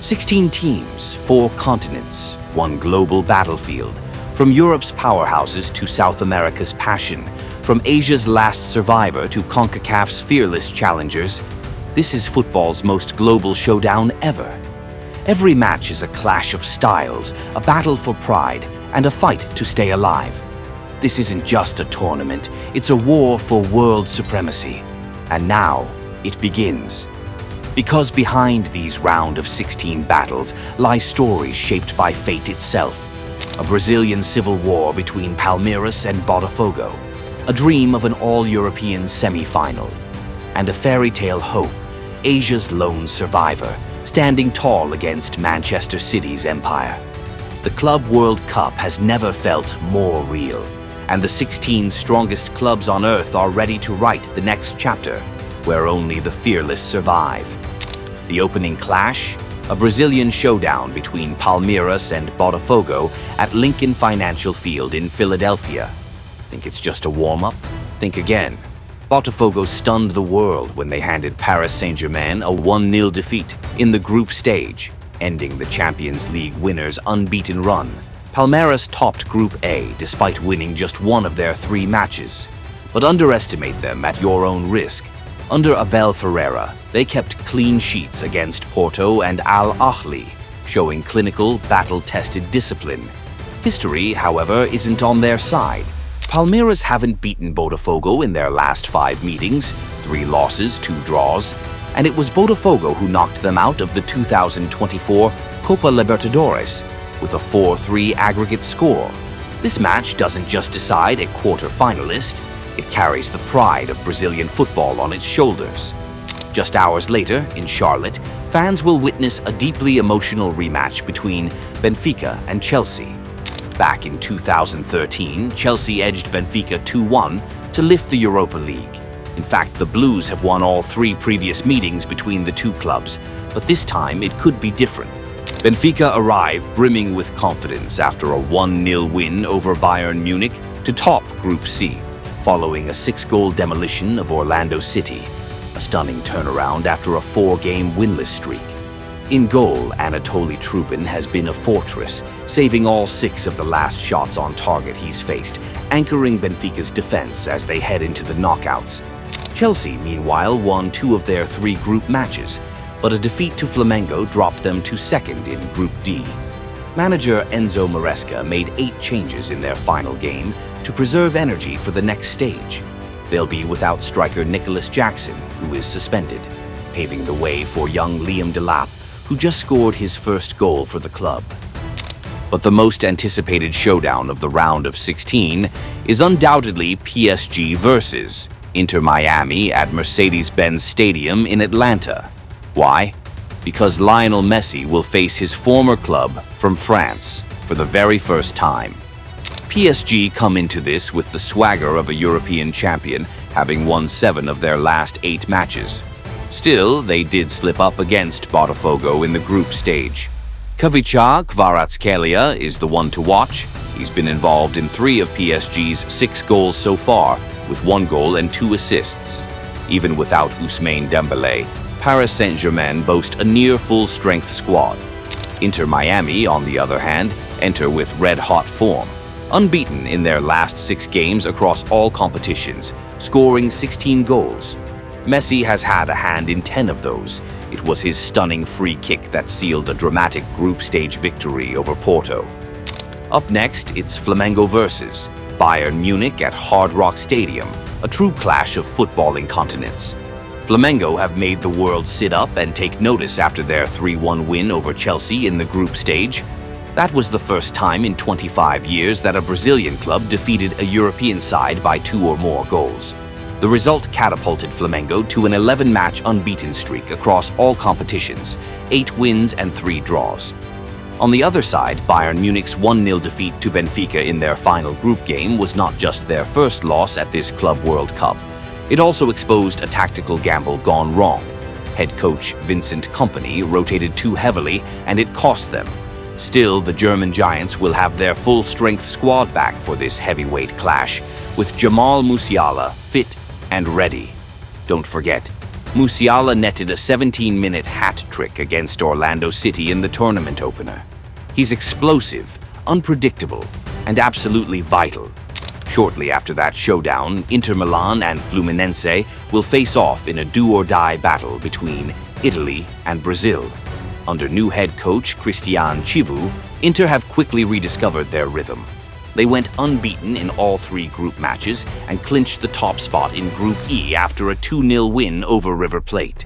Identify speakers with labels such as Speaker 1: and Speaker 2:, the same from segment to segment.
Speaker 1: 16 teams, 4 continents, one global battlefield. From Europe's powerhouses to South America's passion, from Asia's last survivor to CONCACAF's fearless challengers, this is football's most global showdown ever. Every match is a clash of styles, a battle for pride, and a fight to stay alive. This isn't just a tournament, it's a war for world supremacy. And now, it begins. Because behind these round of 16 battles lie stories shaped by fate itself. A Brazilian civil war between Palmeiras and Botafogo, a dream of an all-European semi-final, and a fairy tale hope, Asia's lone survivor, standing tall against Manchester City's empire. The Club World Cup has never felt more real, and the 16 strongest clubs on earth are ready to write the next chapter, where only the fearless survive. The opening clash, a Brazilian showdown between Palmeiras and Botafogo at Lincoln Financial Field in Philadelphia. Think it's just a warm-up? Think again. Botafogo stunned the world when they handed Paris Saint-Germain a 1-0 defeat in the group stage, ending the Champions League winners' unbeaten run. Palmeiras topped Group A despite winning just one of their 3 matches. But underestimate them at your own risk. Under Abel Ferreira, they kept clean sheets against Porto and AlHilal, showing clinical, battle-tested discipline. History, however, isn't on their side. Palmeiras haven't beaten Botafogo in their last 5 meetings, 3 losses, 2 draws, and it was Botafogo who knocked them out of the 2024 Copa Libertadores with a 4-3 aggregate score. This match doesn't just decide a quarter-finalist, it carries the pride of Brazilian football on its shoulders. Just hours later, in Charlotte, fans will witness a deeply emotional rematch between Benfica and Chelsea. Back in 2013, Chelsea edged Benfica 2-1 to lift the Europa League. In fact, the Blues have won all 3 previous meetings between the 2 clubs, but this time it could be different. Benfica arrive brimming with confidence after a 1-0 win over Bayern Munich to top Group C, following a 6-goal demolition of Orlando City, a stunning turnaround after a 4-game winless streak. In goal, Anatoly Trubin has been a fortress, saving all 6 of the last shots on target he's faced, anchoring Benfica's defense as they head into the knockouts. Chelsea, meanwhile, won 2 of their 3 group matches, but a defeat to Flamengo dropped them to 2nd in Group D. Manager Enzo Maresca made 8 changes in their final game to preserve energy for the next stage. They'll be without striker Nicholas Jackson, who is suspended, paving the way for young Liam Delap, who just scored his first goal for the club. But the most anticipated showdown of the round of 16 is undoubtedly PSG versus Inter Miami at Mercedes-Benz Stadium in Atlanta. Why? Because Lionel Messi will face his former club from France for the very first time. PSG come into this with the swagger of a European champion, having won 7 of their last 8 matches. Still, they did slip up against Botafogo in the group stage. Kvicha Kvaratskhelia is the one to watch. He's been involved in 3 of PSG's 6 goals so far, with 1 goal and 2 assists. Even without Ousmane Dembélé, Paris Saint-Germain boast a near full-strength squad. Inter Miami, on the other hand, enter with red-hot form, unbeaten in their last 6 games across all competitions, scoring 16 goals. Messi has had a hand in 10 of those. It was his stunning free kick that sealed a dramatic group stage victory over Porto. Up next, it's Flamengo versus Bayern Munich at Hard Rock Stadium, a true clash of footballing continents. Flamengo have made the world sit up and take notice after their 3-1 win over Chelsea in the group stage. That was the first time in 25 years that a Brazilian club defeated a European side by 2 or more goals. The result catapulted Flamengo to an 11-match unbeaten streak across all competitions, 8 wins and 3 draws. On the other side, Bayern Munich's 1-0 defeat to Benfica in their final group game was not just their first loss at this Club World Cup. It also exposed a tactical gamble gone wrong. Head coach Vincent Kompany rotated too heavily, and it cost them. Still, the German Giants will have their full-strength squad back for this heavyweight clash, with Jamal Musiala fit and ready. Don't forget, Musiala netted a 17-minute hat trick against Orlando City in the tournament opener. He's explosive, unpredictable, and absolutely vital. Shortly after that showdown, Inter Milan and Fluminense will face off in a do-or-die battle between Italy and Brazil. Under new head coach Cristian Chivu, Inter have quickly rediscovered their rhythm. They went unbeaten in all 3 group matches and clinched the top spot in Group E after a 2-0 win over River Plate.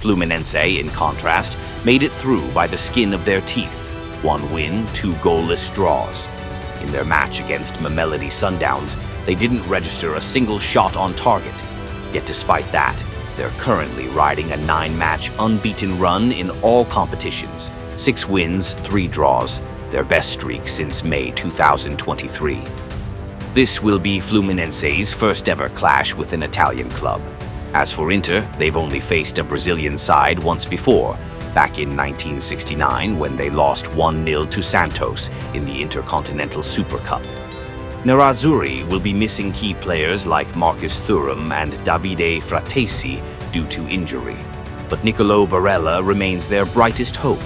Speaker 1: Fluminense, in contrast, made it through by the skin of their teeth. 1 win, 2 goalless draws. In their match against Mamelodi Sundowns, they didn't register a single shot on target. Yet despite that, they're currently riding a 9-match unbeaten run in all competitions. 6 wins, 3 draws, their best streak since May 2023. This will be Fluminense's first ever clash with an Italian club. As for Inter, they've only faced a Brazilian side once before, back in 1969 when they lost 1-0 to Santos in the Intercontinental Super Cup. Nerazzurri will be missing key players like Marcus Thuram and Davide Fratesi due to injury, but Nicolo Barella remains their brightest hope.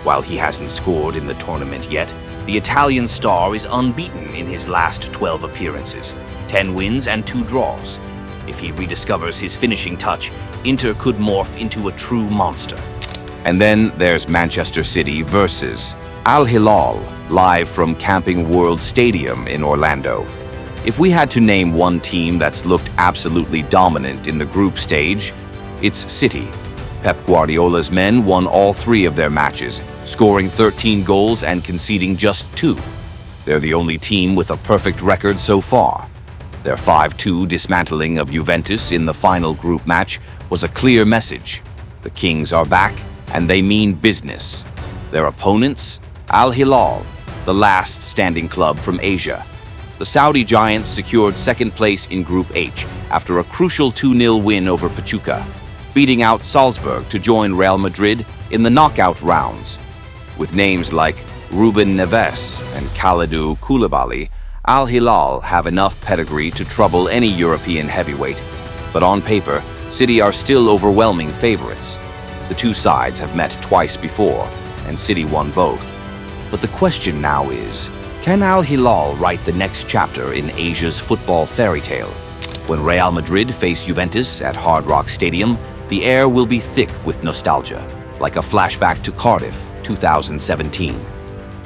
Speaker 1: While he hasn't scored in the tournament yet, the Italian star is unbeaten in his last 12 appearances, 10 wins and 2 draws. If he rediscovers his finishing touch, Inter could morph into a true monster. And then there's Manchester City versus AlHilal, live from Camping World Stadium in Orlando. If we had to name one team that's looked absolutely dominant in the group stage, it's City. Pep Guardiola's men won all 3 of their matches, scoring 13 goals and conceding just 2. They're the only team with a perfect record so far. Their 5-2 dismantling of Juventus in the final group match was a clear message. The Kings are back, and they mean business. Their opponents? AlHilal, the last standing club from Asia. The Saudi giants secured second place in Group H after a crucial 2-0 win over Pachuca, beating out Salzburg to join Real Madrid in the knockout rounds. With names like Ruben Neves and Kalidou Koulibaly, AlHilal have enough pedigree to trouble any European heavyweight. But on paper, City are still overwhelming favorites. The 2 sides have met twice before, and City won both. But the question now is, can AlHilal write the next chapter in Asia's football fairy tale? When Real Madrid face Juventus at Hard Rock Stadium, the air will be thick with nostalgia, like a flashback to Cardiff, 2017.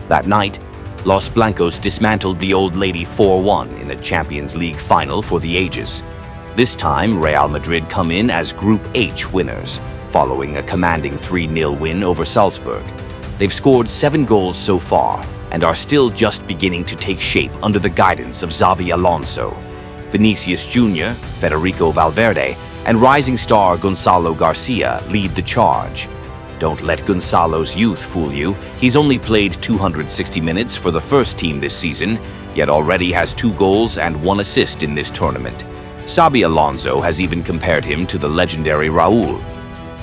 Speaker 1: That night, Los Blancos dismantled the Old Lady 4-1 in a Champions League final for the ages. This time, Real Madrid come in as Group H winners, following a commanding 3-0 win over Salzburg. They've scored 7 goals so far and are still just beginning to take shape under the guidance of Xabi Alonso. Vinicius Jr., Federico Valverde, and rising star Gonzalo Garcia lead the charge. Don't let Gonzalo's youth fool you. He's only played 260 minutes for the first team this season, yet already has 2 goals and 1 assist in this tournament. Xabi Alonso has even compared him to the legendary Raul.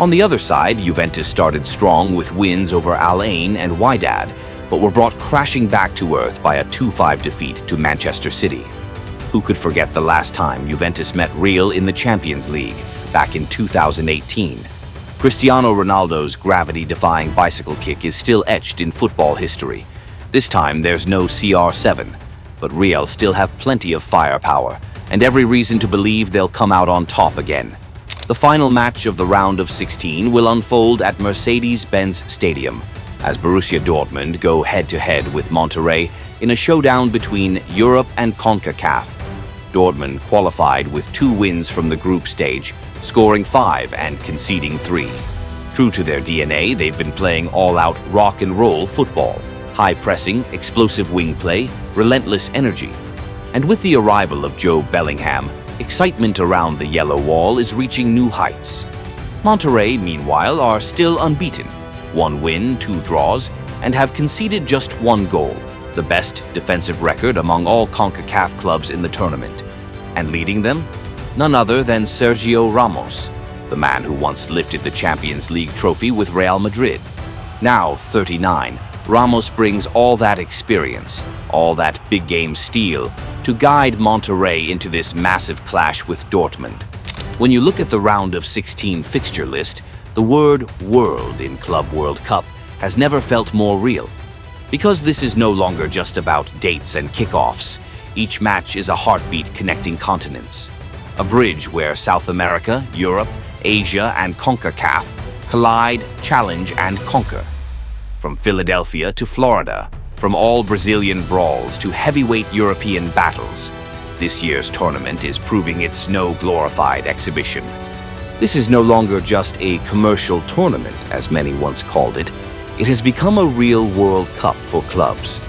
Speaker 1: On the other side, Juventus started strong with wins over Al Ain and Wydad, but were brought crashing back to earth by a 2-5 defeat to Manchester City. Who could forget the last time Juventus met Real in the Champions League, back in 2018? Cristiano Ronaldo's gravity-defying bicycle kick is still etched in football history. This time there's no CR7, but Real still have plenty of firepower, and every reason to believe they'll come out on top again. The final match of the round of 16 will unfold at Mercedes-Benz Stadium, as Borussia Dortmund go head-to-head with Monterrey in a showdown between Europe and CONCACAF. Dortmund qualified with 2 wins from the group stage, scoring 5 and conceding 3. True to their DNA, they've been playing all-out rock and roll football, high pressing, explosive wing play, relentless energy. And with the arrival of Joe Bellingham, excitement around the yellow wall is reaching new heights. Monterrey, meanwhile, are still unbeaten, 1 win, 2 draws, and have conceded just 1 goal, the best defensive record among all CONCACAF clubs in the tournament. And leading them? None other than Sergio Ramos, the man who once lifted the Champions League trophy with Real Madrid. Now 39, Ramos brings all that experience, all that big-game steel, to guide Monterrey into this massive clash with Dortmund. When you look at the round of 16 fixture list, the word world in Club World Cup has never felt more real. Because this is no longer just about dates and kickoffs, each match is a heartbeat connecting continents. A bridge where South America, Europe, Asia, and CONCACAF collide, challenge, and conquer. From Philadelphia to Florida, from all Brazilian brawls to heavyweight European battles, this year's tournament is proving it's no glorified exhibition. This is no longer just a commercial tournament, as many once called it. It has become a real World Cup for clubs.